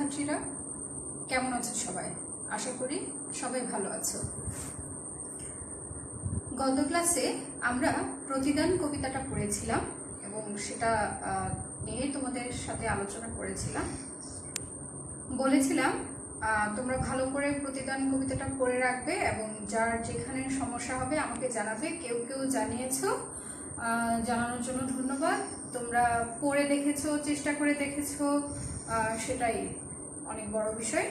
শিক্ষার্থীরা কেমন আছো সবাই? আশা করি সবাই ভালো আছো। গত ক্লাসে আমরা প্রতিদান কবিতাটা পড়েছিলাম এবং সেটা নিয়ে তোমাদের সাথে আলোচনা করেছিলাম। বলেছিলাম তোমরা ভালো করে প্রতিদান কবিতাটা পড়ে রাখবে এবং যার যেখানে সমস্যা হবে আমাকে জানাবে। কেউ কেউ জানিয়েছো, জানানোর জন্য ধন্যবাদ। তোমরা পড়ে দেখেছো, চেষ্টা করে দেখেছো, সেটাই অনেক বড় বিষয়।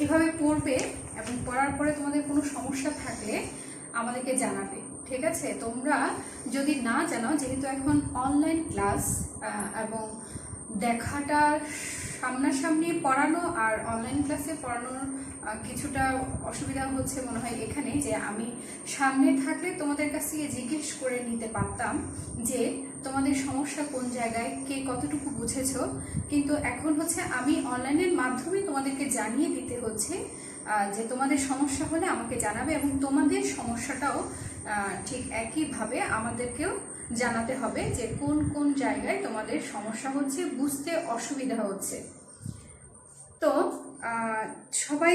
এভাবে পড়বে এবং পড়ার পরে তোমাদের কোনো সমস্যা থাকলে আমাদেরকে জানাবে, ঠিক আছে? তোমরা যদি না জানাও, যেহেতু এখন অনলাইন ক্লাস এবং দেখাটা সামনাসামনি পড়ানো আর অনলাইন ক্লাসে পড়ানোর কিছুটা অসুবিধা হচ্ছে মনে হয় এখানে, যে আমি সামনে থাকলে তোমাদের কাছ থেকে জিজ্ঞেস করে নিতে পারতাম যে তোমাদের সমস্যা কোন জায়গায়, কে কতটুকু বুঝেছো। কিন্তু এখন হচ্ছে আমি অনলাইনের মাধ্যমে তোমাদেরকে জানিয়ে দিতে হচ্ছে যে তোমাদের সমস্যা হলে আমাকে জানাবে এবং তোমাদের সমস্যাটাও ঠিক একইভাবে আমাদেরকেও জানাতে হবে যে কোন কোন জায়গায় তোমাদের সমস্যা হচ্ছে, বুঝতে অসুবিধা হচ্ছে। তো সবাই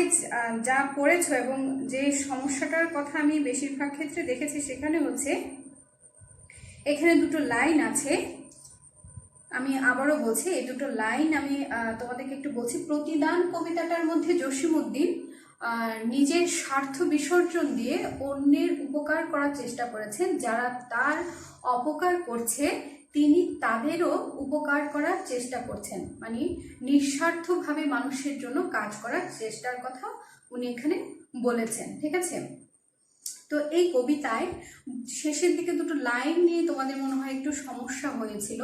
যা পড়েছো এবং যে সমস্যাটার কথা আমি বেশিরভাগ ক্ষেত্রে দেখেছি সেখানে হচ্ছে এখানে দুটো লাইন আছে। আমি আবারও বলছি, এই দুটো লাইন আমি তোমাদেরকে একটু বলছি। প্রতিদান কবিতাটার মধ্যে জসিমউদ্দিন নিজের স্বার্থ বিসর্জন দিয়ে অন্যের উপকার করার চেষ্টা করেছেন। যারা তার অপকার করছে তিনি তাদেরও উপকার করার চেষ্টা করছেন, মানে নিঃস্বার্থভাবে মানুষের জন্য কাজ করার চেষ্টার কথা উনি এখানে বলেছেন, ঠিক আছে? তো এই কবিতায় শেষের দিকে দুটো লাইন নিয়ে তোমাদের মনে হয় একটু সমস্যা হয়েছিল।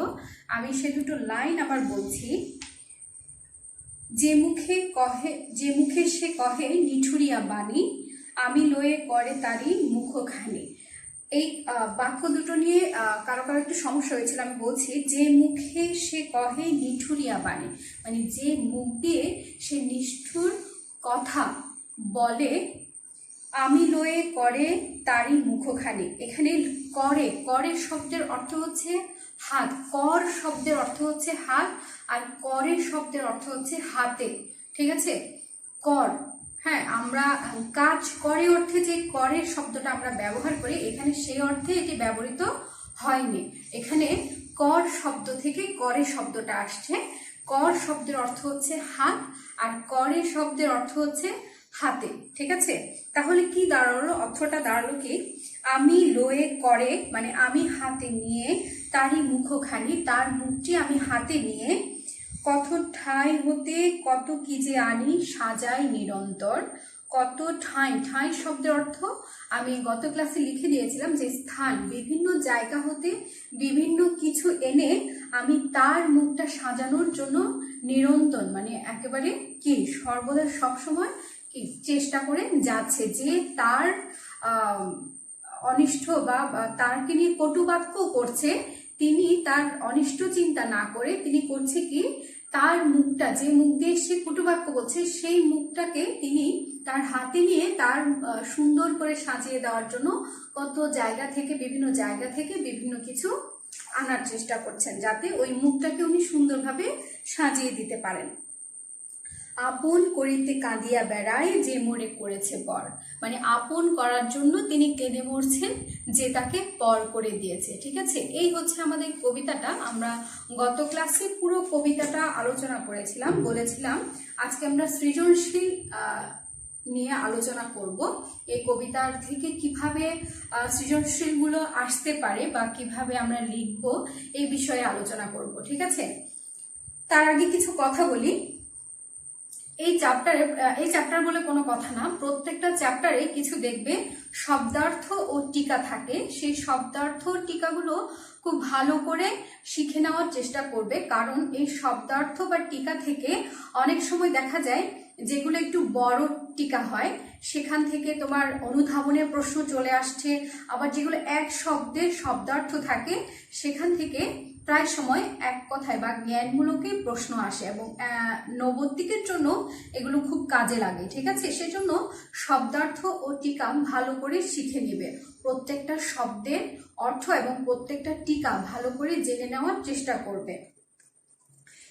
আমি সে দুটো লাইন আবার বলছি। যে মুখে সে কহে নিঠুরিয়া বাণী, আমি লয়ে করে তারি মুখখানি। এই বাক্য দুটো নিয়ে কারো কারো একটু সমস্যা হয়েছিল। আমি বলছি, যে মুখে সে কহে নিঠুরিয়া বাণী, মানে যে মুখ দিয়ে সে নিষ্ঠুর কথা বলে, আমি লয়ে করে তারি মুখখানি। এখানে করে শব্দের অর্থ হচ্ছে হাত, কর শব্দের অর্থ হচ্ছে হাত, আর করে শব্দের অর্থ হচ্ছে হাতে, ঠিক আছে? কর, হ্যাঁ, আমরা কাজ করে অর্থে যে করের শব্দটা আমরা ব্যবহার করি, এখানে সেই অর্থে এটি ব্যবহৃত হয়নি। এখানে কর শব্দ থেকে করে শব্দটা আসছে। কর শব্দের অর্থ হচ্ছে হাত আর করে শব্দের অর্থ হচ্ছে হাতে, ঠিক আছে? তাহলে কি দাঁড়ালো? অর্থটা দাঁড়ালো কি, আমি লয়ে করে মানে আমি হাতে নিয়ে, তারই মুখখানি তার মুখটি আমি হাতে নিয়ে, কত ঠাঁই হতে কত কি যে আনি সাজাই নিরন্তর। কত ঠাঁই, ঠাঁই শব্দের অর্থ আমি গত ক্লাসে লিখে দিয়েছিলাম যে স্থান, বিভিন্ন জায়গা হতে বিভিন্ন কিছু এনে আমি তার মুখটা সাজানোর জন্য নিরন্তর মানে একেবারে কি সর্বদা সবসময় কি চেষ্টা করে যাচ্ছে, যে তার অনিষ্ট বা তারকে নিয়ে কটুবাক্য করছে, তিনি তার অনিষ্ট চিন্তা না করে তিনি করছে কি, তার মুখটা, যে মুখ দিয়ে সে কটুবাক্য বলছে সেই মুখটাকে তিনি তার হাতে নিয়ে তার সুন্দর করে সাজিয়ে দেওয়ার জন্য কত জায়গা থেকে, বিভিন্ন জায়গা থেকে বিভিন্ন কিছু আনার চেষ্টা করছেন, যাতে ওই মুখটাকে উনি সুন্দরভাবে সাজিয়ে দিতে পারেন। আপন করিতে কাঁদিয়া বেড়ায় যে মোরে করেছে পর, মানে আপন করার জন্য তিনি কেঁদে মরছেন যে তাকে পর করে দিয়েছে, ঠিক আছে? এই হচ্ছে আমাদের কবিতাটা। আমরা গত ক্লাসে পুরো কবিতাটা আলোচনা করেছিলাম, বলেছিলাম আজকে আমরা সৃজনশীল নিয়ে আলোচনা করব। এই কবিতার থেকে কিভাবে সৃজনশীলগুলো আসতে পারে বা কিভাবে আমরা লিখবো এই বিষয়ে আলোচনা করব, ঠিক আছে? তার আগে কিছু কথা বলি। এই চ্যাপ্টার বলে কোনো কথা না, প্রত্যেকটা চ্যাপ্টারে কিছু দেখবে শব্দার্থ ও টিকা থাকে। সেই শব্দার্থ ও টিকাগুলো খুব ভালো করে শিখে নেওয়ার চেষ্টা করবে, কারণ এই শব্দার্থ বা টিকা থেকে অনেক সময় দেখা যায় যেগুলো একটু বড় টিকা হয় সেখান থেকে তোমার অনুধাবনের প্রশ্ন চলে আসছে, আবার যেগুলো এক শব্দের শব্দার্থ থাকে সেখান থেকে প্রায় সময় এক কথায় বা জ্ঞানমূলকে প্রশ্ন আসে এবং নবদ্বীপের জন্য এগুলো খুব কাজে লাগে, ঠিক আছে? সেজন্য শব্দার্থ ও টিকা ভালো করে শিখে নেবে, প্রত্যেকটা শব্দের অর্থ এবং প্রত্যেকটা টিকা ভালো করে জেনে নেওয়ার চেষ্টা করবে।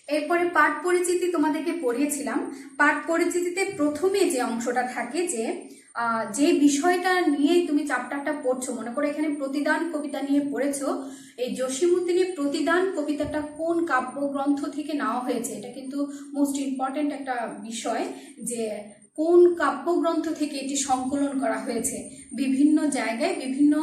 এরপরে পাঠ পরিচিতি তোমাদেরকে পড়িয়েছিলাম। পাঠ পরিচিতিতে প্রথমে যে অংশটা থাকে যে বিষয়টা নিয়ে তুমি চ্যাপ্টারটা পড়ছো, মনে করো এখানে প্রতিদান কবিতা নিয়ে পড়েছো, এই জসীমউদ্দিনের প্রতিদান কবিতাটা কোন কাব্যগ্রন্থ থেকে নেওয়া হয়েছে, এটা কিন্তু মোস্ট ইম্পর্টেন্ট একটা বিষয়, যে কোন কাব্যগ্রন্থ থেকে এটি সংকলন করা হয়েছে। বিভিন্ন জায়গায় বিভিন্ন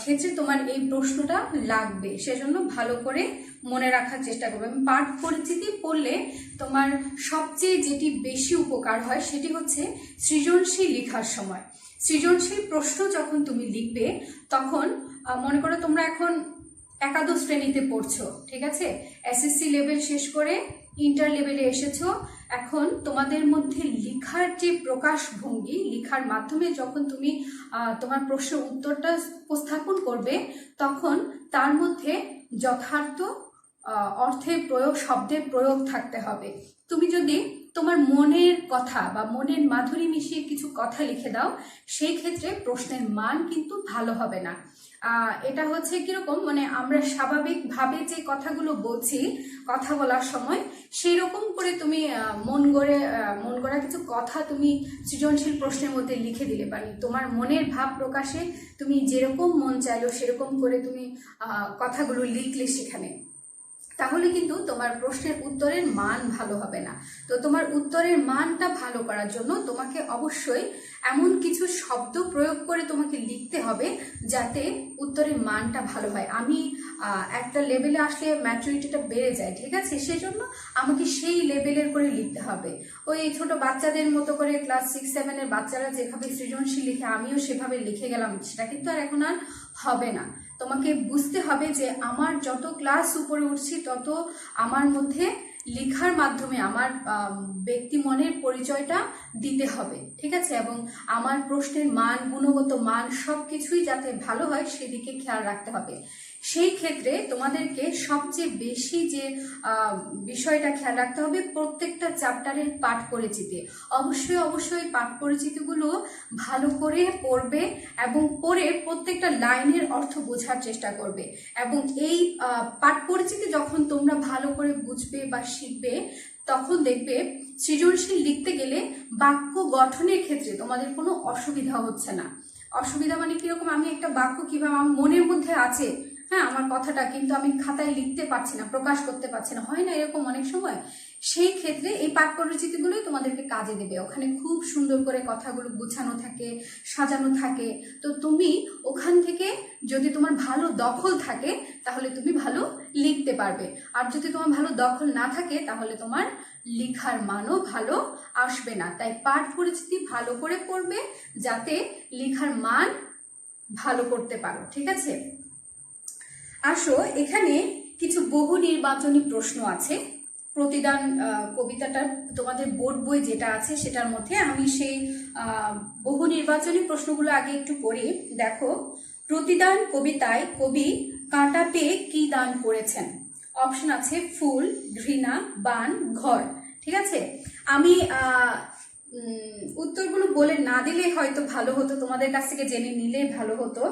ক্ষেত্রে তোমার এই প্রশ্নটা লাগবে, সেজন্য ভালো করে মনে রাখার চেষ্টা করবে। পাঠ পরিচিতি পড়লে তোমার সবচেয়ে যেটি বেশি উপকার হয় সেটি হচ্ছে সৃজনশীল লেখার সময়। সৃজনশীল প্রশ্ন যখন তুমি লিখবে তখন মনে করো তোমরা এখন একাদশ শ্রেণীতে পড়ছো, ঠিক আছে, এসএসসি লেভেল শেষ করে ইন্টার লেভেলে এসেছো। এখন তোমাদের মধ্যে লেখার যে প্রকাশভঙ্গি, লেখার মাধ্যমে যখন তুমি তোমার প্রশ্নের উত্তরটা উপস্থাপন করবে, তখন তার মধ্যে যথার্থ অর্থের প্রয়োগ, শব্দের প্রয়োগ থাকতে হবে। তুমি যদি তোমার মনের কথা বা মনের মাধুরী মিশিয়ে কিছু কথা লিখে দাও, সেই ক্ষেত্রে প্রশ্নের মান কিন্তু ভালো হবে না। এটা হচ্ছে কিরকম, মানে আমরা স্বাভাবিকভাবে যে কথাগুলো বলছি কথা বলার সময়, সেই রকম করে তুমি মন গড়া কিছু কথা তুমি সৃজনশীল প্রশ্নের মধ্যে লিখে দিলে পারি। তোমার মনের ভাব প্রকাশে তুমি যেরকম মন চাইলো সেরকম করে তুমি কথাগুলো লিখলে সেখানে, তাহলে কিন্তু তোমার প্রশ্নের উত্তরের মান ভালো হবে না। তো তোমার উত্তরের মানটা ভালো করার জন্য তোমাকে অবশ্যই এমন কিছু শব্দ প্রয়োগ করে তোমাকে লিখতে হবে যাতে উত্তরের মানটা ভালো হয়। আমি একটা লেভেলে আসলে ম্যাচুরিটিটা বেড়ে যায়, ঠিক আছে, সেজন্য আমাকে সেই লেভেলের করে লিখতে হবে। ওই ছোট বাচ্চাদের মতো করে ক্লাস 6-7-এর বাচ্চারা যেভাবে সৃজনশীল লিখে আমিও সেভাবে লিখে গেলাম, সেটা কিন্তু আর এখন আর হবে না। তোমাকে বুঝতে হবে যে আমার যত ক্লাস উপরে উঠছি তত আমার মধ্যে লেখার মাধ্যমে আমার ব্যক্তি মনের পরিচয়টা দিতে হবে, ঠিক আছে, এবং আমার প্রশ্নের মান, গুণগত মান সবকিছুই যাতে ভালো হয় সেদিকে খেয়াল রাখতে হবে। সেই ক্ষেত্রে তোমাদেরকে সবচেয়ে বেশি যে বিষয়টা খেয়াল রাখতে হবে, প্রত্যেকটা চ্যাপ্টারের পাঠ পরিচিতি। অবশ্যই পাঠ পরিচিতিগুলো ভালো করে পড়বে এবং পড়ে প্রত্যেকটা লাইনের অর্থ বোঝার চেষ্টা করবে। এবং এই পাঠ পরিচিতি যখন তোমরা ভালো করে বুঝবে বা শিখবে, তখন দেখবে সৃজনশীল লিখতে গেলে বাক্য গঠনের ক্ষেত্রে তোমাদের কোনো অসুবিধা হচ্ছে না। অসুবিধা মানে কিরকম, আমি একটা বাক্য কিভাবে আমার মনের মধ্যে আছে, হ্যাঁ, আমার কথাটা কিন্তু আমি খাতায় লিখতে পারছি না, প্রকাশ করতে পারছি না, হয় না এরকম অনেক সময়। সেই ক্ষেত্রে এই পাঠ পরিচিতিগুলোই তোমাদেরকে কাজে দেবে। ওখানে খুব সুন্দর করে কথাগুলো গুছানো থাকে, সাজানো থাকে। তো তুমি ওখান থেকে যদি তোমার ভালো দখল থাকে তাহলে তুমি ভালো লিখতে পারবে, আর যদি তোমার ভালো দখল না থাকে তাহলে তোমার লেখার মানও ভালো আসবে না। তাই পাঠ পরিচিতি ভালো করে পড়বে যাতে লেখার মান ভালো করতে পারো, ঠিক আছে। আসো, এখানে কিছু বহু নির্বাচনী প্রশ্ন আছে। প্রতিদান কবিতাটার তোমাদের বোর্ড বই যেটা আছে সেটার মধ্যে আমি সেই বহু নির্বাচনী প্রশ্নগুলো আগে একটু পড়ি। দেখো, প্রতিদান কবিতায় কবি কাঁটা পেয়ে কি দান করেছেন? অপশন আছে ফুল, ঘৃণা, বান, ঘর, ঠিক আছে। আমি উত্তরগুলো বলে না দিলে হয়তো ভালো হতো, তোমাদের কাছ থেকে জেনে নিলে ভালো হতো।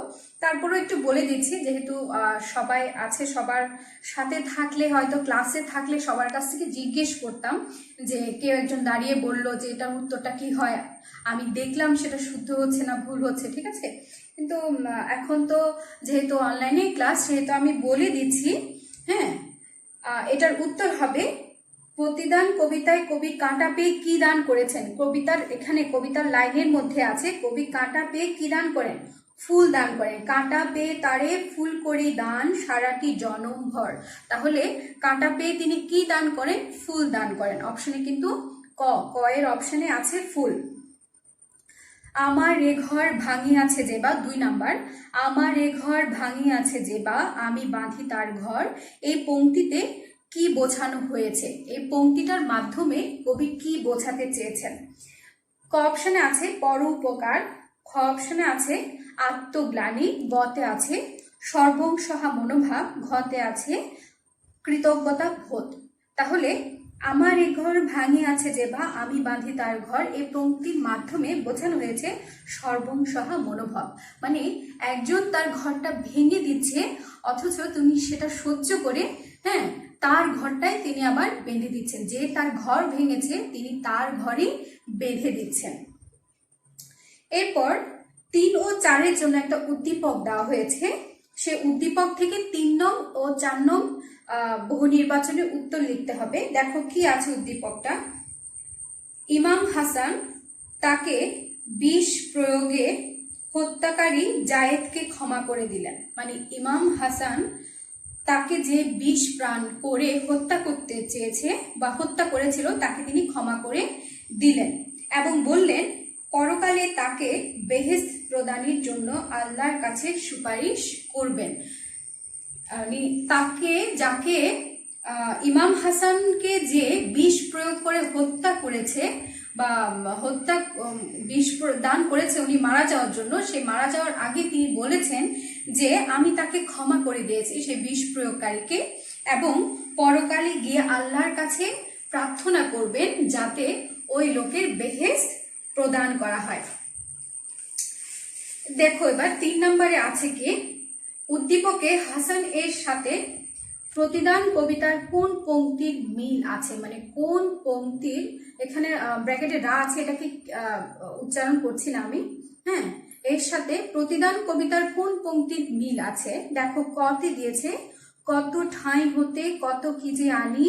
তারপরেও একটু বলে দিচ্ছি, যেহেতু সবাই আছে, সবার সাথে থাকলে হয়তো ক্লাসে থাকলে সবার কাছ থেকে জিজ্ঞেস করতাম, যে কেউ একজন দাঁড়িয়ে বললো যে এটার উত্তরটা কি হয়, আমি দেখলাম সেটা শুদ্ধ হচ্ছে না ভুল হচ্ছে, ঠিক আছে। কিন্তু এখন তো যেহেতু অনলাইনে ক্লাস, সেহেতু আমি বলে দিচ্ছি, হ্যাঁ। এটার উত্তর হবে প্রতিদান কবিতায় কবি কাঁটা পেয়ে কি দান করেছেন। কবিতার লাইনের মধ্যে আছে কবি কাঁটা পেয়ে কি দান করেন? ফুল দান করেন। কাঁটা পেয়ে তারে ফুল করি দান সারাটি জনম ভর। তাহলে কাঁটা পেয়ে তিনি কি দান করেন? ফুল দান করেন। অপশনে কিন্তু ক এর অপশনে আছে ফুল। আমার এ ঘর ভাঙিয়াছে যে বা 2 নাম্বার, আমার এ ঘর ভাঙিয়াছে যে বা আমি বাঁধি তার ঘর, এই পংক্তিতে কি বোঝানো হয়েছে? এই পংক্তিটার মাধ্যমে কবি কি বোঝাতে চেয়েছেন? ক অপশনে আছে পরোপকার, খ অপশনে আছে আত্মগ্লানি, গতে আছে সর্বংসহা মনোভাব, ঘতে আছে কৃতজ্ঞতা বোধ। তাহলে আমার এ ঘর ভাঙি আছে যে বা আমি বাঁধি তার ঘর, এই পংক্তির মাধ্যমে বোঝানো হয়েছে সর্বংসহা মনোভাব। মানে একজন তার ঘরটা ভেঙে দিচ্ছে, অথচ তুমি সেটা সহ্য করে, হ্যাঁ, তার ঘরটাই তিনি আবার বেঁধে দিচ্ছেন, যে তার ঘর ভেঙেছে তিনি তার ঘরই বেঁধে দিচ্ছেন। এরপর 3 ও 4-এর জন্য একটা উদ্দীপক দেওয়া হয়েছে। সে উদ্দীপক থেকে 3 নং ও 4 নং বহু নির্বাচনী উত্তর লিখতে হবে। দেখো কি আছে উদ্দীপকটা। ইমাম হাসান তাকে বিষ প্রয়োগে হত্যাকারী জায়েদকে ক্ষমা করে দিলেন। মানে ইমাম হাসান তাকে যে বিষ প্রাণ করে হত্যা করতে চেয়েছে বা হত্যা করেছিল তাকে তিনি ক্ষমা করে দিলেন এবং বললেন পরকালে তাকে বেহেশত প্রদানের জন্য আল্লাহর কাছে সুপারিশ করবেন। তাকে যাকে ইমাম হাসানকে যে বিষ প্রয়োগ করে হত্যা করেছে বা হত্যা বিষ দান করেছে উনি মারা যাওয়ার জন্য, সেই মারা যাওয়ার আগে তিনি বলেছেন যে আমি তাকে ক্ষমা করে দিয়েছি সেই বিষ প্রয়োগকারীকে, এবং পরকালে গিয়ে আল্লাহর কাছে প্রার্থনা করবেন যাতে ওই লোকের বেহেশত প্রদান করা হয়। দেখো এবার 3 নম্বরে আছে কি, উদ্দীপকে হাসান এর সাথে প্রতিদান কবিতার কোন পংক্তির মিল আছে, মানে কোন পংক্তির, এখানে ব্র্যাকেটে রা আছে, এটাকে উচ্চারণ করছি না আমি, হ্যাঁ, এর সাথে প্রতিদান কবিতার কোন পংক্তির মিল আছে। দেখো কতে দিয়েছে, কত ঠাঁই হতে কত কি যে আনি,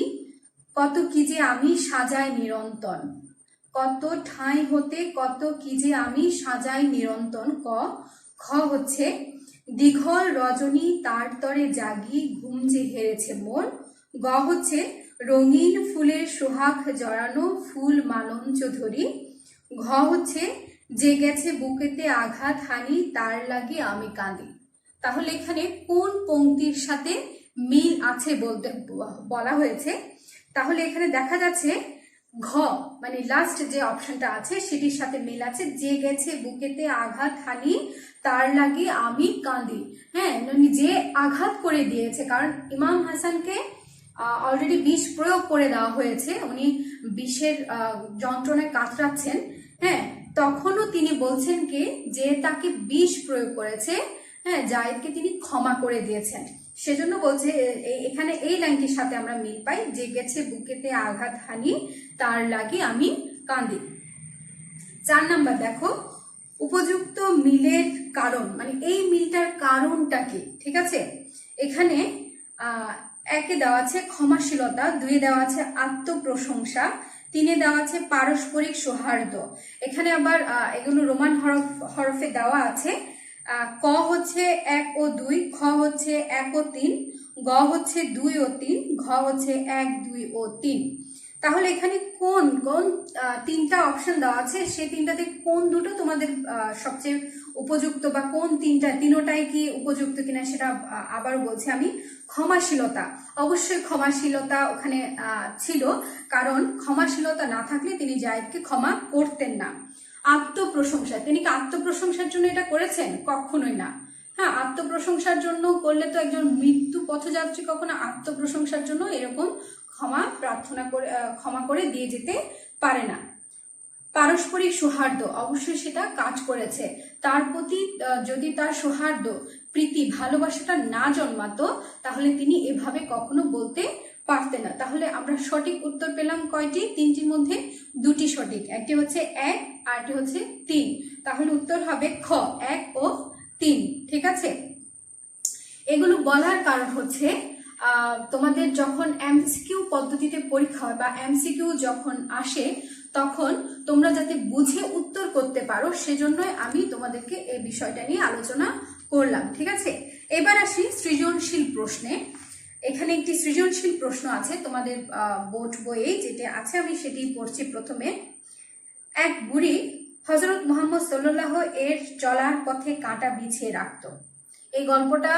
কত কি যে আমি সাজাই নিরন্তন। কত ঠাঁই হতে কত কি যে আমি সাজাই নিরন্তন। খ হচ্ছে দীঘল রজনী তার তরে জাগি ঘুম যে হেরেছে মোর। গ হচ্ছে রঙিন ফুলের সোহাগ জড়ানো ফুল মালঞ্চ ধরি। ঘ হচ্ছে যে গেছে বুকেতে আঘাত হানি তার লাগি আমি কাঁদি। তাহলে এখানে কোন পংক্তির সাথে মিল আছে বলা হয়েছে। তাহলে এখানে দেখা যাচ্ছে ঘ মানে লাস্ট যে অপশনটা আছে সেটির সাথে মিল আছে, যে গেছে বুকেতে আঘাত হানি তার লাগি আমি কাঁদি। হ্যাঁ, যে আঘাত করে দিয়েছে, কারণ ইমাম হাসানকে অলরেডি বিষ প্রয়োগ করে দেওয়া হয়েছে, উনি বিষের যন্ত্রণায় কাতরাচ্ছেন। হ্যাঁ, তখনও তিনি বলছেন কি যে তাকে বিষ প্রয়োগ করেছে, হ্যাঁ, জায়েদকে তিনি ক্ষমা করে দিয়েছেন। সেজন্য বলছে এখানে এই লাইনটির সাথে আমরা মিল পাই, যে গেছে বুকেতে আঘাত হানি তার লাগি আমি কাঁদি। 4 নাম্বার দেখো, উপযুক্ত মিলের কারণ, মানে এই মিলটার কারণটা কি। ঠিক আছে, এখানে 1-এ দেওয়া আছে ক্ষমাশীলতা, 2-এ দেওয়া আছে আত্মপ্রশংসা, 3-এ দেওয়া আছে পারস্পরিক সৌহার্দ্য। এখানে আবার এগুলো রোমান হরফে দেওয়া আছে। ক হচ্ছে 1 ও 2, খ হচ্ছে 1 ও 3, গ হচ্ছে 2 ও 3, ঘ হচ্ছে 1, 2 ও 3। তাহলে এখানে কোন কোন 3টা অপশন দেওয়া আছে, সেই 3টাতে কোন দুটো তোমাদের সবচেয়ে উপযুক্ত বা কোন 3টাই কি উপযুক্ত কিনা সেটা আবার বলছি আমি। ক্ষমাশীলতা, অবশ্যই ক্ষমাশীলতা ওখানে ছিল, কারণ ক্ষমাশীলতা না থাকলে তিনি জায়েদকে ক্ষমা করতেন না। আত্মপ্রশংসা, তিনি কি আত্মপ্রশংসার জন্য এটা করেছেন? কখনোই না। হ্যাঁ, আত্মপ্রশংসার জন্য করলে তো একজন মৃত্যু পথযাত্রী কখনো আত্মপ্রশংসার জন্য এরকম ক্ষমা করে দিয়ে যেতে পারে না। পারস্পরিক সৌহার্দ্য, অবশ্যই সেটা কাজ করেছে। তার প্রতি যদি তার সৌহার্দ্য প্রীতি ভালোবাসাটা না জন্মাতো তাহলে তিনি এভাবে কখনো বলতে পারতেন না। তাহলে আমরা সঠিক উত্তর পেলাম কয়টি? 3টির মধ্যে 2টি সঠিক, একটি হচ্ছে 1 আর একটি হচ্ছে 3। তাহলে উত্তর হবে খ, 1 ও 3। ঠিক আছে, এগুলো বলার কারণ হচ্ছে তোমাদের যখন এমসিকিউ পদ্ধতিতে পরীক্ষা হয় বা এমসিকিউ যখন আসে তখন তোমরা যাতে বুঝে উত্তর করতে পারো সেজন্যই আমি তোমাদেরকে এই বিষয়টা নিয়ে আলোচনা করলাম। ঠিক আছে, এবার আসি সৃজনশীল প্রশ্নে। এখানে একটি সৃজনশীল প্রশ্ন আছে তোমাদের বোর্ড বইয়ে, যেটা আছে আমি সেটি পড়ছি প্রথমে। এক বুড়ি হযরত মুহাম্মদ সাল্লাল্লাহু এর চলার পথে কাঁটা বিছিয়ে রাখত। এই গল্পটা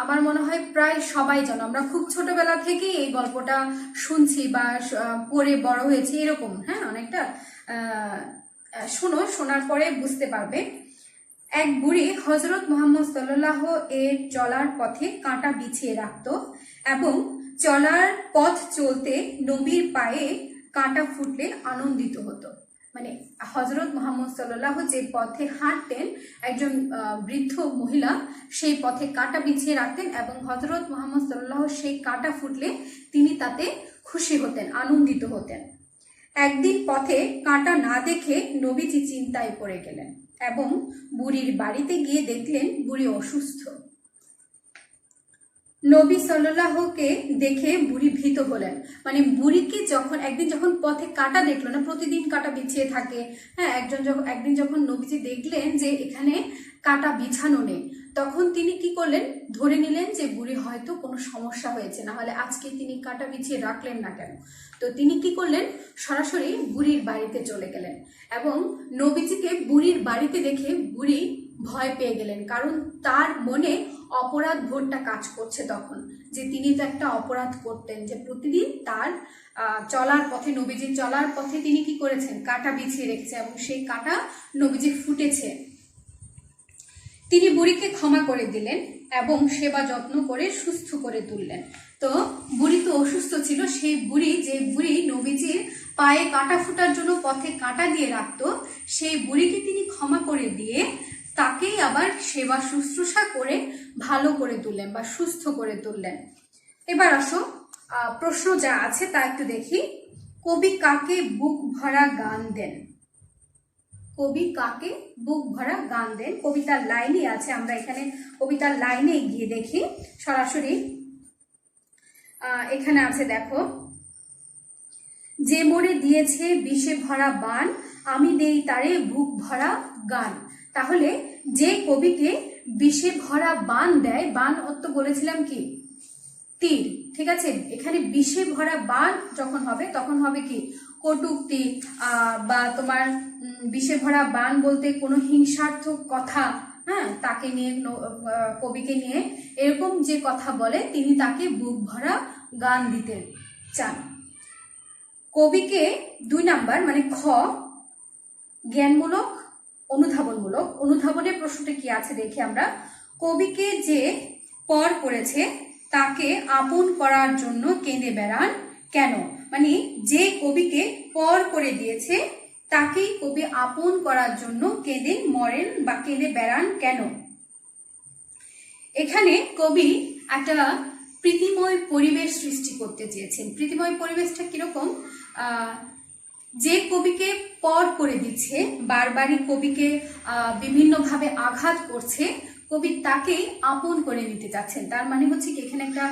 আমার মনে হয় প্রায় সবাই জানো, আমরা খুব ছোটবেলা থেকেই এই গল্পটা শুনছি বা পড়ে বড় হয়েছি এরকম। হ্যাঁ, অনেকটা শোনার পরে বুঝতে পারবে। এক বুড়ি হযরত মুহাম্মদ সাল্লাল্লাহু এর চলার পথে কাঁটা বিছিয়ে রাখত এবং চলার পথ চলতে নবীর পায়ে কাঁটা ফুটলে আনন্দিত হতো। মানে হযরত মুহাম্মদ সাল্লাল্লাহু যে পথে হাঁটতেন, একজন বৃদ্ধ মহিলা সেই পথে কাঁটা বিছিয়ে রাখতেন এবং হযরত মুহাম্মদ সাল্লাল্লাহু সেই কাঁটা ফুটলে তিনি তাতে খুশি হতেন, আনন্দিত হতেন। একদিন পথে কাঁটা না দেখে নবীজি চিন্তায় পড়ে গেলেন এবং বুড়ির বাড়িতে গিয়ে দেখলেন বুড়ি অসুস্থ। নবী সাল্লাল্লাহুকে দেখে বুড়ি ভীত হলেন। মানে বুড়িকে একদিন যখন পথে কাঁটা দেখলো না, প্রতিদিন কাঁটা বিছিয়ে থাকে, হ্যাঁ, একদিন যখন নবীজি দেখলেন যে এখানে কাঁটা বিছানো নেই, তখন তিনি কি করলেন, ধরে নিলেন যে বুড়ি হয়তো কোনো সমস্যা হয়েছে, না হলে আজকে তিনি কাঁটা বিছিয়ে রাখলেন না কেন। তো তিনি কি করলেন, সরাসরি বুড়ির বাড়িতে চলে গেলেন এবং নবীজিকে বুড়ির বাড়িতে দেখে বুড়ি ভয় পেয়ে গেলেন, কারণ তার মনে অপরাধ বোধটা কাজ করছে তখন, যে তিনি তো একটা অপরাধ করতেন, যে প্রতিদিন তার চলার পথে, নবীজির চলার পথে তিনি কি করেছেন, কাঁটা বিছিয়ে রেখেছে এবং সেই কাঁটা নবীজি ফুটেছে। তিনি বুড়িকে ক্ষমা করে দিলেন এবং সেবা যত্ন করে সুস্থ করে তুললেন। তো বুড়ি তো অসুস্থ ছিল, সেই যে বুড়ি নবীজির পায়ে কাঁটা ফুটার জন্য পথে কাঁটা দিয়ে রাখতো, সেই বুড়িকে তিনি ক্ষমা করে দিয়ে তাকেই আবার সেবা শুশ্রূষা করে ভালো করে তুললেন বা সুস্থ করে তুললেন। এবার আসো প্রশ্ন যা আছে তা একটু দেখি। কবি কাকে বুক ভরা গান দেন? কবি কাকে বুক ভরা গান দেন? কবিতার লাইনই আছে, আমরা এখানে কবিতার লাইনে গিয়ে দেখি সরাসরি। এখানে আছে দেখো, যে মোরে দিয়েছে বিষে ভরা বান, আমি দেই তারে বুক ভরা গান। তাহলে যে কবিকে বিষে ভরা বান দেয়, বান অর্থ বলেছিলাম কি, তীর, ঠিক আছে। এখানে বিষে ভরা বান যখন হবে তখন হবে কি, কটূক্তি বা তোমার বিষে ভরা বান বলতে কোনো হিংসার্থক কথা, হ্যাঁ, তাকে নিয়ে, কবিকে নিয়ে এরকম যে কথা বলে তিনি তাকে বুক ভরা গান দিতে চান। কবিকে 2 নাম্বার মানে খ, জ্ঞানমূলক অনুধাবনমূলক। অনুধাবনের প্রশ্নটা কি আছে দেখি আমরা। কবিকে যে পর করেছে তাকে আপন করার জন্য কেঁদে বেড়ান কেন? মানে যে কবিকে পর করে দিয়েছে তাকেই কবি আপন করার জন্য কেঁদে মরেন বা কেঁদে বেড়ান কেন? এখানে কবি একটা প্রীতিময় পরিবেশ সৃষ্টি করতে চেয়েছেন। প্রীতিময় পরিবেশটা কিরকম, যে কবিকে পর করে দিচ্ছে, বারবারই কবিকে বিভিন্নভাবে আঘাত করছে, কবি তাকেই আপন করে নিতে চাচ্ছেন। তার মানে হচ্ছে কি, এখানে একটা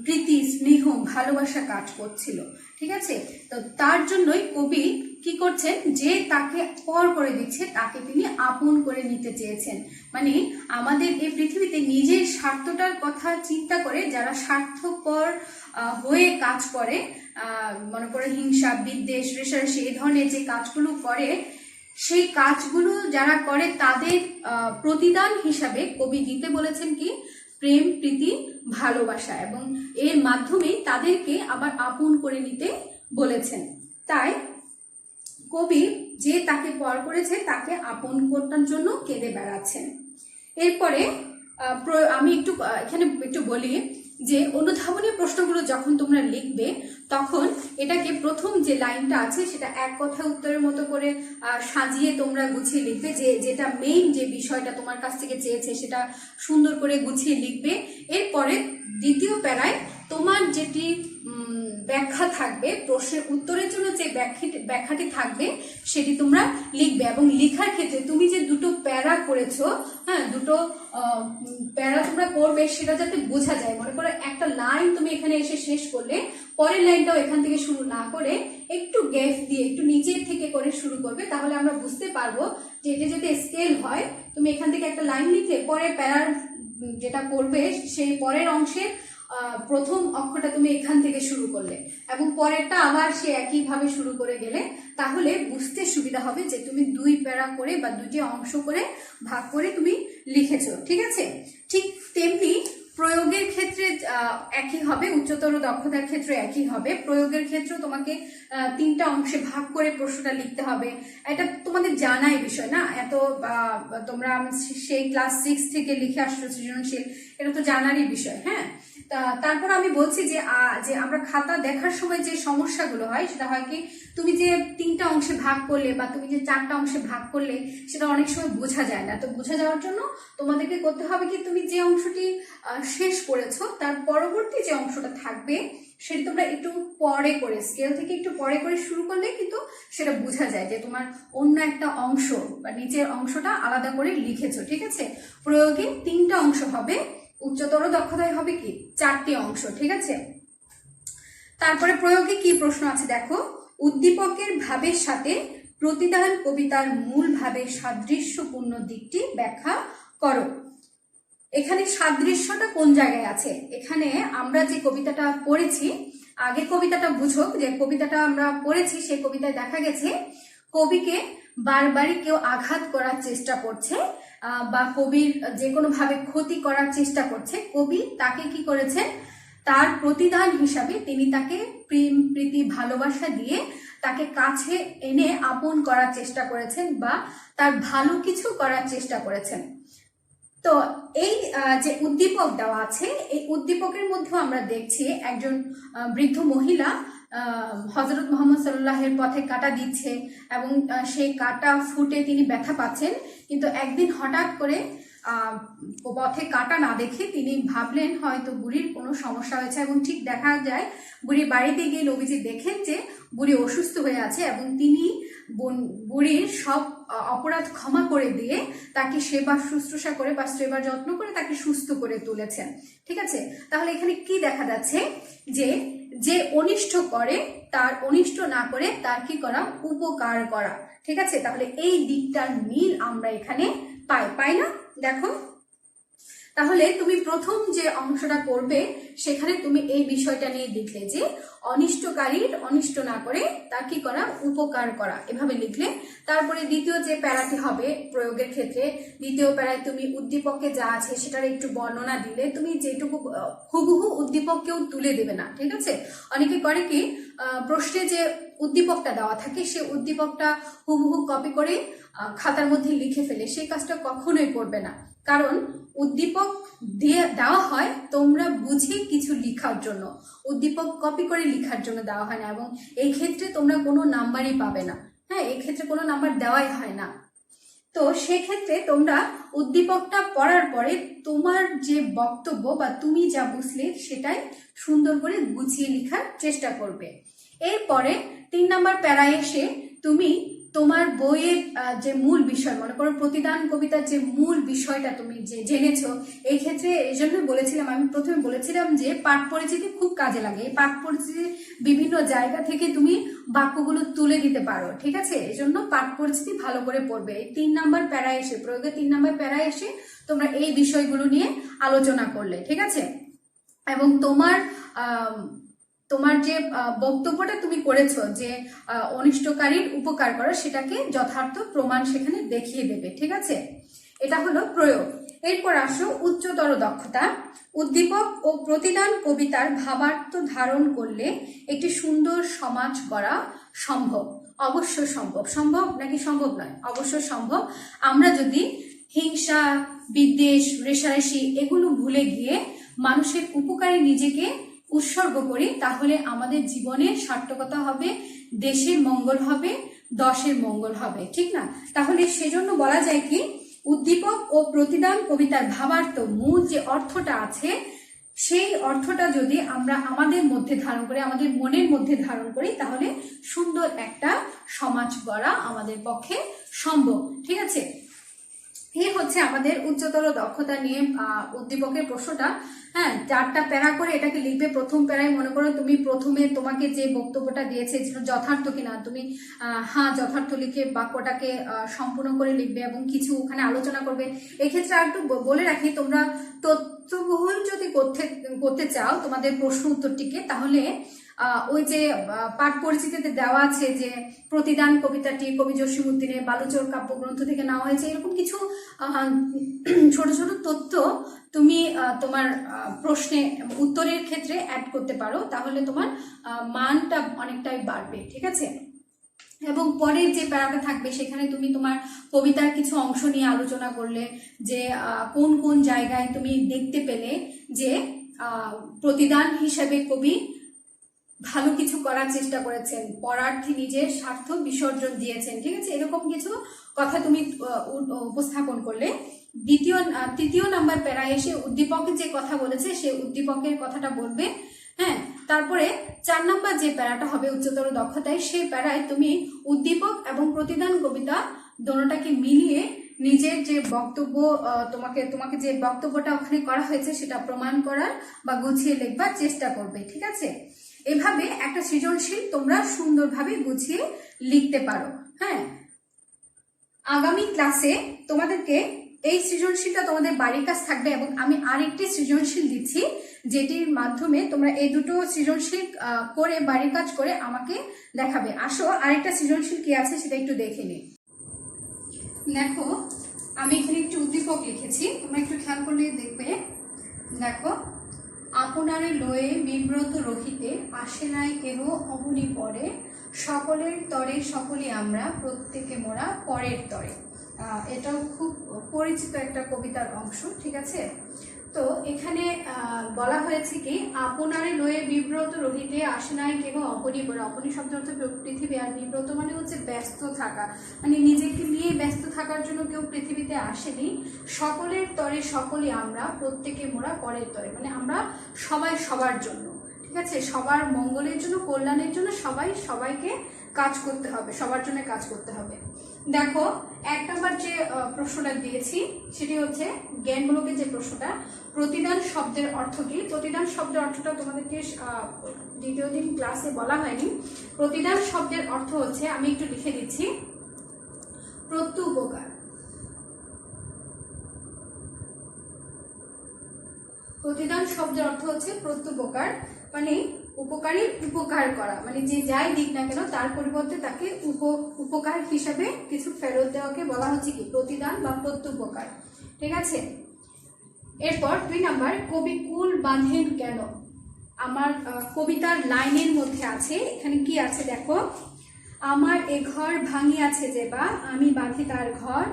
প্রীতি, স্নেহ, ভালোবাসা কাজ করছিল, ঠিক আছে। তো তার জন্যই কবি কি করছেন, যে তাকে পর করে দিচ্ছে তাকে তিনি আপন করে নিতে চেয়েছেন। মানে আমাদের এই পৃথিবীতে নিজের স্বার্থটার কথা চিন্তা করে যারা স্বার্থপর হয়ে কাজ করে, মনে করে হিংসা, বিদ্বেষ, রেষারেষি, এই ধরনের যে কাজগুলো করে, সেই কাজগুলো যারা করে তাদের প্রতিদান হিসাবে কবি দিতে বলেছেন কি, প্রেম, প্রীতি, ভালোবাসা, এবং এর মাধ্যমে তাদেরকে আবার আপন করে নিতে বলেছেন। তাই কবি যে তাকে পর করেছে তাকে আপন করার জন্য কেঁদে বেড়াচ্ছেন। এরপরে আমি এখানে একটু বলি যে অনুধাবনী প্রশ্নগুলো যখন তোমরা লিখবে তখন এটাকে প্রথম যে লাইনটা আছে সেটা এক কথা উত্তরের মতো করে সাজিয়ে তোমরা গুছিয়ে লিখবে, যেটা মেইন যে বিষয়টা তোমার কাছ থেকে চেয়েছে সেটা সুন্দর করে গুছিয়ে লিখবে। এরপরে দ্বিতীয় প্যারায় তোমার যেটি ব্যাখ্যা থাকবে, প্রশ্নের উত্তরের জন্য যে ব্যাখ্যাটি থাকবে সেটি তোমরা লিখবে। এবং লেখার ক্ষেত্রে তুমি যে 2টো প্যারা করেছো, হ্যাঁ, 2টো প্যারা তোমরা করবে সেটা যাতে বোঝা যায়। মনে করো একটা লাইন তুমি এখানে এসে শেষ করলে, পরের লাইনটাও এখান থেকে শুরু না করে একটু গ্যাপ দিয়ে একটু নিচের থেকে করে শুরু করবে, তাহলে আমরা বুঝতে পারবো যে এটা যদি স্কেল হয়, তুমি এখান থেকে একটা লাইন লিখলে পরের প্যারার যেটা করবে সেই পরের অংশের প্রথম অক্ষরটা তুমি এখান থেকে শুরু করলে এবং পরেরটা আবার সে একইভাবে শুরু করে গেলে, তাহলে বুঝতে সুবিধা হবে যে তুমি 2 প্যারা করে বা 2টি অংশ করে ভাগ করে তুমি লিখেছো, ঠিক আছে। ঠিক তেমনি প্রয়োগের ক্ষেত্রে একই হবে, উচ্চতর দক্ষতার ক্ষেত্রে একই হবে। প্রয়োগের ক্ষেত্রে তোমাকে 3টা অংশে ভাগ করে প্রশ্নটা লিখতে হবে। এটা তোমাদের জানাই বিষয় না, এত তোমরা সেই ক্লাস 6 থেকে লিখে আসছো সৃজনশীল, এটা তো জানারই বিষয়। হ্যাঁ, তারপর আমি বলছি যে আমরা খাতা দেখার সময় যে সমস্যাগুলো হয় সেটা হয় কি, তুমি যে 3টা অংশে ভাগ করলে বা তুমি যে 4টা অংশে ভাগ করলে সেটা অনেক সময় বোঝা যায় না। তো বোঝা যাওয়ার জন্য তোমাদেরকে করতে হবে কি, তুমি যে অংশটি শেষ করেছো তার পরবর্তী যে অংশটা থাকবে সেটা তোমরা একটু পরে করে, স্কেল থেকে একটু পরে করে শুরু করলে কিন্তু সেটা বোঝা যায় যে তোমার অন্য একটা অংশ বা নিচের অংশটা আলাদা করে লিখেছো। ঠিক আছে, প্রয়োগে 3টা অংশ হবে, উচ্চতর দক্ষতায় হবে কি 4টি অংশ। ঠিক আছে, তারপরে প্রয়োগে কি প্রশ্ন আছে দেখো, উদ্দীপকের ভাবের সাথে প্রতিদান কবিতার মূল ভাবের সাদৃশ্যপূর্ণ দিকটি ব্যাখ্যা করো। এখানে সাদৃশ্যটা কোন জায়গায় আছে? এখানে আমরা যে কবিতাটা পড়েছি, আগে কবিতাটা বুঝো, যে কবিতাটা আমরা পড়েছি সেই কবিতায় দেখা গেছে কবিকে বারবারই কেউ আঘাত করার চেষ্টা করছে বা কবির যে কোনো ভাবে ক্ষতি করার চেষ্টা করছে। কবি তাকে কি করেছে, তার প্রতিদান হিসাবে তিনি তাকে প্রেম প্রীতি ভালোবাসা দিয়ে তাকে কাছে এনে আপন করার চেষ্টা করেছেন বা তার ভালো কিছু করার চেষ্টা করেছেন। তো এই যে উদ্দীপক দেওয়া আছে, এই উদ্দীপকের মধ্যেও আমরা দেখছি একজন বৃদ্ধ মহিলা হযরত মুহাম্মদ সাল্লাল্লাহু পথে কাঁটা দিচ্ছে এবং সেই কাঁটা ফুটে তিনি ব্যথা পাচ্ছেন। কিন্তু একদিন হঠাৎ করে পথে কাঁটা না দেখে তিনি ভাবলেন হয়তো বুড়ির কোনো সমস্যা হয়েছে, এবং ঠিক দেখা যায় বুড়ির বাড়িতে গিয়ে নবীজি দেখেন যে বুড়ি অসুস্থ হয়ে আছে এবং তিনি বুড়ির সব অপরাধ ক্ষমা করে দিয়ে তাকে সেবা শুশ্রূষা করে বা সেবার যত্ন করে তাকে সুস্থ করে তুলেছেন। ঠিক আছে, তাহলে এখানে কি দেখা যাচ্ছে, যে যে অনিষ্ট করে তার অনিষ্ট না করে তার কি করা, উপকার করা। ঠিক আছে, তাহলে এই দিকটার মিল আমরা এখানে পাই না? দেখো, তাহলে তুমি প্রথম যে অংশটা করবে সেখানে তুমি এই বিষয়টা নিয়ে লিখলে যে অনিষ্টকারীর অনিষ্ট না করে তার কি করা, উপকার করা, এভাবে লিখলে। তারপরে দ্বিতীয় যে প্যারাটি হবে প্রয়োগের ক্ষেত্রে, দ্বিতীয় প্যারায় তুমি উদ্দীপকে যা আছে সেটার একটু বর্ণনা দিলে, তুমি যেটুকু হুবহু উদ্দীপক কেউ তুলে দেবে না। ঠিক আছে, অনেকে করে কি, প্রশ্নে যে উদ্দীপকটা দেওয়া থাকে সে উদ্দীপকটা হুবহু কপি করে খাতার মধ্যে লিখে ফেলে, সেই কাজটা কখনোই করবে না। কারণ উদ্দীপক দিয়ে দেওয়া হয় তোমরা বুঝে কিছু লেখার জন্য, উদ্দীপক কপি করে লেখার জন্য দেওয়া হয় না, এবং এই ক্ষেত্রে তোমরা কোনো নাম্বারই পাবে না। হ্যাঁ, এই ক্ষেত্রে কোনো নাম্বার দেওয়াই হয় না। তো সেক্ষেত্রে তোমরা উদ্দীপকটা পড়ার পরে তোমার যে বক্তব্য বা তুমি যা বুঝলে সেটাই সুন্দর করে গুছিয়ে লেখার চেষ্টা করবে। এরপরে 3 নাম্বার প্যারায় এসে তুমি তোমার বইয়ের যে মূল বিষয়, মনে করো প্রতিদান কবিতার যে মূল বিষয়টা তুমি যে জেনেছো, এই ক্ষেত্রে এই জন্য বলেছিলাম, আমি প্রথমে বলেছিলাম যে পাঠ পরিচিতি খুব কাজে লাগে। এই পাঠ পরিচিতি বিভিন্ন জায়গা থেকে তুমি বাক্যগুলো তুলে দিতে পারো। ঠিক আছে, এই জন্য পাঠ পরিচিতি ভালো করে পড়বে। এই 3 নাম্বার প্যারায় এসে, প্রয়োগের 3 নাম্বার প্যারায় এসে তোমরা এই বিষয়গুলো নিয়ে আলোচনা করলে। ঠিক আছে, এবং তোমার যে বক্তব্যটা তুমি করেছো যে অনিষ্টকারীর উপকার করো, সেটাকে যথার্থ প্রমাণ সেখানে দেখিয়ে দেবে। ঠিক আছে, এটা হলো প্রয়োগ। এরপর আসো উচ্চতর দক্ষতা। উদ্দীপক ও প্রতিদান কবিতার ভাবার্থ ধারণ করলে একটি সুন্দর সমাজ গড়া সম্ভব। অবশ্য সম্ভব। সম্ভব নাকি সম্ভব নয়? অবশ্য সম্ভব। আমরা যদি হিংসা, বিদ্বেষ, রেষারেষি এগুলো ভুলে গিয়ে মানুষের উপকারে নিজেকে উৎসর্গ করি, তাহলে আমাদের জীবনে সার্থকতা হবে, দেশের মঙ্গল হবে, দশের মঙ্গল হবে। ঠিক না? তাহলে সেজন্য বলা যায় কি, উদ্দীপক ও প্রতিদান কবিতার ভাবার্থ মূল যে অর্থটা আছে সেই অর্থটা যদি আমরা আমাদের মধ্যে ধারণ করি, আমাদের মনের মধ্যে ধারণ করি, তাহলে সুন্দর একটা সমাজ গড়া আমাদের পক্ষে সম্ভব। ঠিক আছে, এই হচ্ছে আমাদের উচ্চতর দক্ষতা নিয়ে উদ্দীপকের প্রশ্নটা। হ্যাঁ, 4টা প্যারা করে এটাকে লিখবে। প্রথম প্যারায় মনে করো তুমি প্রথমে তোমাকে যে বক্তব্যটা দিয়েছে যথার্থ কিনা তুমি হ্যাঁ যথার্থ লিখে বাক্যটাকে সম্পূর্ণ করে লিখবে এবং কিছু ওখানে আলোচনা করবে। এক্ষেত্রে আর একটু বলে রাখি, তোমরা তথ্যবহুল যদি করতে চাও তোমাদের প্রশ্ন উত্তরটিকে, তাহলে ওই যে পাঠ পরিচিতিতে দেওয়া আছে যে প্রতিদান কবিতাটি কবি জসীমউদ্দিনের বালুচর কাব্যগ্রন্থ থেকে নেওয়া হয়েছে, এরকম কিছু ছোট ছোট তথ্য তুমি তোমার প্রশ্নে উত্তরের ক্ষেত্রে অ্যাড করতে পারো, তাহলে তোমার মানটা অনেকটাই বাড়বে। ঠিক আছে, এবং পরের যে প্যারাটা থাকবে সেখানে তুমি তোমার কবিতার কিছু অংশ নিয়ে আলোচনা করলে, যে কোন কোন জায়গায় তুমি দেখতে পেলে যে প্রতিদান হিসেবে কবি ভালো কিছু করার চেষ্টা করেছেন, পরার্থী নিজের স্বার্থ বিসর্জন দিয়েছেন। ঠিক আছে, এরকম কিছু কথা তুমি উপস্থাপন করলে তৃতীয় নাম্বার প্যারায় এসে উদ্দীপকের যে কথা বলেছে সেই উদ্দীপকের কথাটা বলবে। হ্যাঁ, তারপরে 4 নাম্বার যে প্যারাটা হবে উচ্চতর দক্ষতায়, সেই প্যারায় তুমি উদ্দীপক এবং প্রতিদান কবিতা দোনোটাকে মিলিয়ে নিজের যে বক্তব্য তোমাকে যে বক্তব্যটা ওখানে করা হয়েছে সেটা প্রমাণ করার বা গুছিয়ে লিখবার চেষ্টা করবে। ঠিক আছে, এভাবে একটা সৃজনশীল তোমরা সুন্দরভাবে গুছিয়ে লিখতে পারো। হ্যাঁ, আগামী ক্লাসে তোমাদেরকে এই সৃজনশীলটা তোমাদের বাড়ির কাজ থাকবে, এবং আমি আরেকটি সৃজনশীল দিচ্ছি যেটির মাধ্যমে তোমরা এই দুটো সৃজনশীল করে বাড়ির কাজ করে আমাকে দেখাবে। আসো আরেকটা সৃজনশীল কি আছে সেটা একটু দেখে নিই। দেখো, আমি এখানে একটু উদ্দীপক লিখেছি, তোমরা একটু খেয়াল করলে দেখবে। দেখো, আপনারে লয়ে বিব্রত রহিতে আসে নাই কেহ অবনি পরে, সকলের তরে সকলে আমরা প্রত্যেকে মোরা পরের তরে। এটাও খুব পরিচিত একটা কবিতার অংশ। ঠিক আছে, তো এখানে বলা হয়েছে কি, আপনারে লয়ে বিব্রত রহিতে আসে নাই কেহ অপনি পরে। অপনি শব্দ অর্থ পৃথিবী, আর বিব্রত মানে হচ্ছে ব্যস্ত থাকা, মানে নিজেকে নিয়ে ব্যস্ত থাকার জন্য কেউ পৃথিবীতে আসেনি। সকলের তরে সকলে আমরা প্রত্যেকে মোরা পরের তরে, মানে আমরা সবাই সবার জন্য। ঠিক আছে, সবার মঙ্গলের জন্য, কল্যাণের জন্য সবাই সবাইকে কাজ করতে হবে, সবার জন্য কাজ করতে হবে। দেখো, 1 নম্বর যে প্রশ্নটা দিয়েছি সেটি হচ্ছে জ্ঞানমূলকের যে প্রশ্নটা, প্রতিদান শব্দের অর্থ কি। প্রতিদান শব্দের অর্থটা তোমাদেরকে দ্বিতীয় দিন ক্লাসে বলা হয়নি। প্রতিদান শব্দের অর্থ হচ্ছে, আমি একটু লিখে দিচ্ছি, প্রত্যুপকার। প্রতিদান শব্দের অর্থ হচ্ছে প্রত্যুপকার, মানে উপকারী উপকার করা, মানে যে যাই দিক না কেন তার পরিবর্তে তাকে উপকার হিসাবে কিছু ফেরত দেওয়াকে বলা হচ্ছে কি প্রতিদান বা প্রত্যুপকার। ঠিক আছে, এরপর 2 নাম্বার, কবি কুল বাঁধেন কেন। আমার কবিতার লাইনের মধ্যে আছে, এখানে কি আছে দেখো, আমার এ ঘর ভাঙিয়াছে যে বা আমি বাঁধি তার ঘর,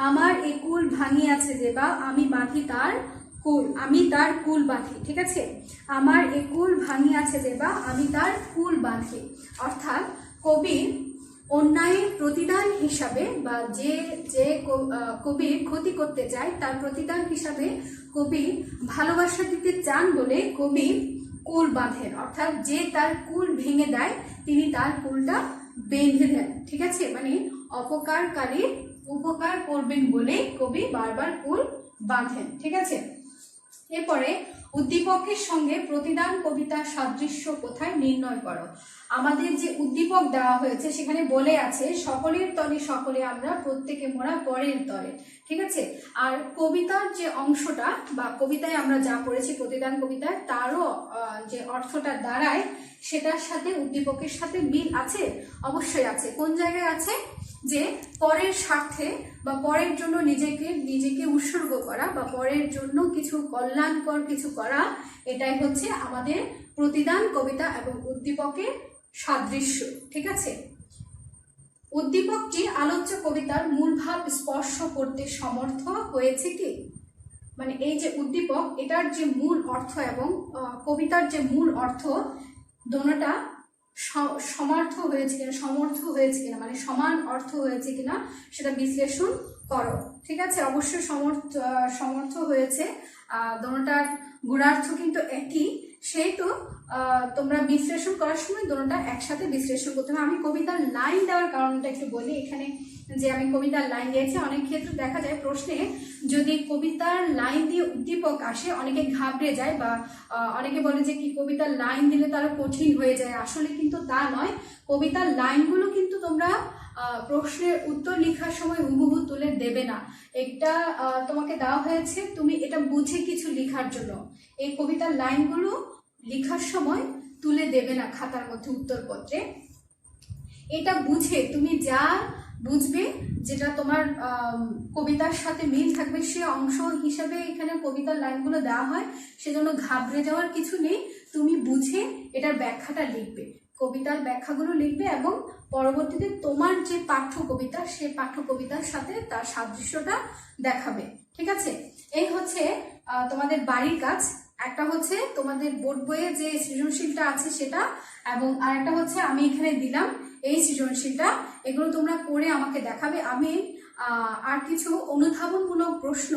আমার এ কুল ভাঙিয়াছে যে বা আমি বাঁধি তার কুল, আমি তার কুল বাঁধি। ঠিক আছে, আমার এ কুল ভাঙিয়াছে যে বা আমি তার কুল বাঁধি, অর্থাৎ কবি অন্যায়ের প্রতিদান হিসাবে বা যে যে কবির ক্ষতি করতে চায় তার প্রতিদান হিসাবে কবি ভালোবাসা দিতে চান বলে কবি কুল বাঁধেন, অর্থাৎ যে তার কুল ভেঙে দেয় তিনি তার কুলটা বেঁধে দেন। ঠিক আছে, মানে অপকারকারীর উপকার করবেন বলে কবি বারবার কুল বাঁধেন। ঠিক আছে, এরপরে উদ্দীপকের সঙ্গে প্রতিদান কবিতার সাদৃশ্য কোথায় নির্ণয় করো। আমাদের যে উদ্দীপক দেওয়া হয়েছে সেখানে বলে আছে সকলের তরে সকলে আমরা প্রত্যেকে মোরা পরের তরে। ঠিক আছে, আর কবিতার যে অংশটা বা কবিতায় আমরা যা পড়েছি প্রতিদান কবিতায়, তারও যে অর্থটা দাঁড়ায় সেটার সাথে উদ্দীপকের সাথে মিল আছে, অবশ্যই আছে। কোন জায়গায় আছে, যে পরের স্বার্থে বা পরের জন্য নিজেকে উৎসর্গ করা বা পরের জন্য কিছু কল্যাণকর কিছু করা, এটাই হচ্ছে আমাদের প্রতিদান কবিতা এবং উদ্দীপকের সাদৃশ্য। ঠিক আছে, উদ্দীপকটি আলোচ্য কবিতার মূল ভাব স্পর্শ করতে সমর্থ হয়েছে কি, মানে এই যে উদ্দীপক এটার যে মূল অর্থ এবং কবিতার যে মূল অর্থ দোনোটা সমর্থ হয়েছে কিনা, মানে সমান অর্থ হয়েছে কিনা সেটা বিশ্লেষণ করো। ঠিক আছে, অবশ্যই সমর্থ হয়েছে, দোনোটার গুণার্থ কিন্তু একই, সেহেতু তোমরা বিশ্লেষণ করার সময় দোনোটা একসাথে বিশ্লেষণ করতে হবে। আমি কবিতার লাইন দেওয়ার কারণটা একটু বলি। এখানে যে আমি কবিতার লাইন দিয়েছি, অনেক ক্ষেত্রে দেখা যায় প্রশ্নে যদি কবিতার লাইন দিয়ে উদ্দীপক আসে অনেকে ঘাবড়ে যায় বা অনেকে বলে যে কি কবিতার লাইন দিলে তারা কঠিন হয়ে যায়, আসলে কিন্তু তা নয়। কবিতার লাইনগুলো কিন্তু তোমরা প্রশ্নের উত্তর লেখার সময় হুবহু তুলে দেবে না, এটা তোমাকে দেওয়া হয়েছে তুমি এটা বুঝে কিছু লেখার জন্য। এই কবিতার লাইনগুলো লেখার সময় তুলে দেবে না খাতার মধ্যে উত্তরপত্রে। এটা বুঝে তুমি যা বুঝবে যেটা তোমার কবিতার সাথে মিল থাকবে সে অংশ হিসাবে এখানে কবিতার লাইনগুলো দেওয়া হয়, সেজন্য ঘাবড়ে যাওয়ার কিছু নেই। তুমি বুঝে এটার ব্যাখ্যাটা লিখবে, কবিতার ব্যাখ্যাগুলো লিখবে এবং পরবর্তীতে তোমার যে পাঠ্য কবিতা সে পাঠ্য কবিতার সাথে তার সাদৃশ্যটা দেখাবে। ঠিক আছে, এই হচ্ছে তোমাদের বাড়ির কাজ। একটা হচ্ছে তোমাদের বোর্ড বইয়ে যে সৃজনশীলটা আছে সেটা, এবং আরেকটা হচ্ছে আমি এখানে দিলাম এই সৃজনশীলটা। এগুলো তোমরা করে আমাকে দেখাবে। আমি আর কিছু অনুধাবনমূলক প্রশ্ন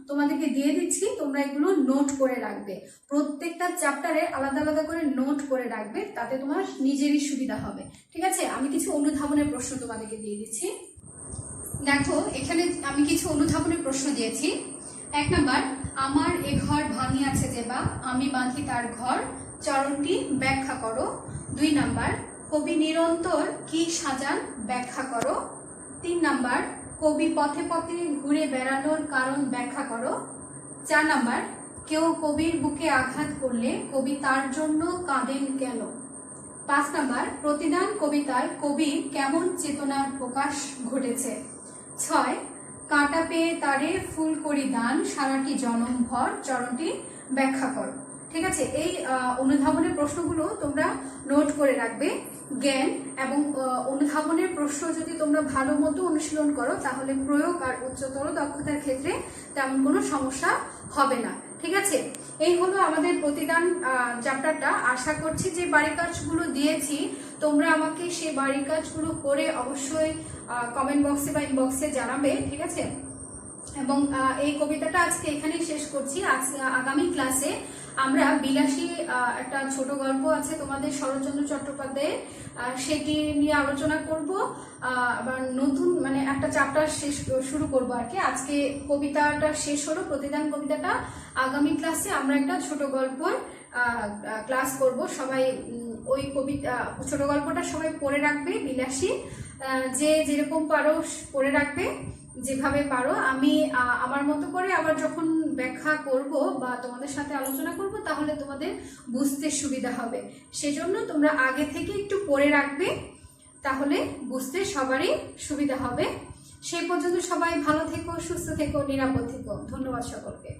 তোমাদেরকে দিয়ে দিচ্ছি, তোমরা এগুলো নোট করে রাখবে। প্রত্যেকটা চ্যাপ্টারে আলাদা আলাদা করে নোট করে রাখবে, তাতে তোমার নিজেরই সুবিধা হবে। ঠিক আছে, আমি কিছু অনুধাবনের প্রশ্ন তোমাদেরকে দিয়ে দিচ্ছি। দেখো, এখানে আমি কিছু অনুধাবনের প্রশ্ন দিয়েছি। 1 নাম্বার, আমার এ ঘর ভাঙিয়াছে যে বা, আমি বাঁধি তার ঘর, চরণটি ব্যাখ্যা করো। 2 নাম্বার, কবি নিরন্তর কি সাজান, ব্যাখ্যা করো। 3 নাম্বার, কবি পথে পথে ঘুরে বেড়ানোর কারণ ব্যাখ্যা করো। 4 নাম্বার, কেউ কবির বুকে আঘাত করলে কবি তার জন্য কাঁদেন কেন। 5 নাম্বার, প্রতিদান কবিতায় কবির কেমন চেতনার প্রকাশ ঘটেছে। 6, কাঁটা পেয়ে তারে ফুল করি দান, সারাটি জনম ভর, চরণটি ব্যাখ্যা করো। ঠিক আছে, এই অনুধাবনের প্রশ্নগুলো তোমরা নোট করে রাখবে। জ্ঞান এবং অনুধাবনের প্রশ্ন যদি তোমরা ভালো মতো অনুশীলন করো তাহলে প্রয়োগ আর উচ্চতর দক্ষতার ক্ষেত্রে তেমন কোনো সমস্যা হবে না। ঠিক আছে, এই হলো আমাদের প্রতিদান চ্যাপ্টারটা। আশা করছি যে বাড়ির কাজগুলো দিয়েছি তোমরা আমাকে সেই বাড়ির কাজগুলো করে অবশ্যই কমেন্ট বক্সে বা ইনবক্সে জানাবে। ঠিক আছে, এবং এই কবিতাটা আজকে এখানেই শেষ করছি। আগামী ক্লাসে আমরা বিলাসী একটা ছোট গল্প আছে তোমাদের শরৎচন্দ্র চট্টোপাধ্যায়ের, সেটি নিয়ে আলোচনা করব। আবার নতুন মানে একটা চ্যাপ্টার শুরু করব আর কি। আজকে কবিতাটা শেষ হলো, প্রতিদান কবিতাটা। আগামী ক্লাসে আমরা একটা ছোট গল্পর ক্লাস করব। সবাই ওই কবিতা ছোট গল্পটা সবাই পড়ে রাখবে। বিলাসী যে যেরকম পারো পড়ে রাখবে, যেভাবে পারো। আমি আমার মতো করে আবার যখন ব্যাখ্যা করব বা তোমাদের সাথে আলোচনা করব তাহলে তোমাদের বুঝতে সুবিধা হবে। সেজন্য তোমরা আগে থেকে একটু পড়ে রাখবে, তাহলে বুঝতে সবারই সুবিধা হবে। সেই পর্যন্ত সবাই ভালো থেকো, সুস্থ থেকো, নিরাপদ থেকো। ধন্যবাদ সকলকে।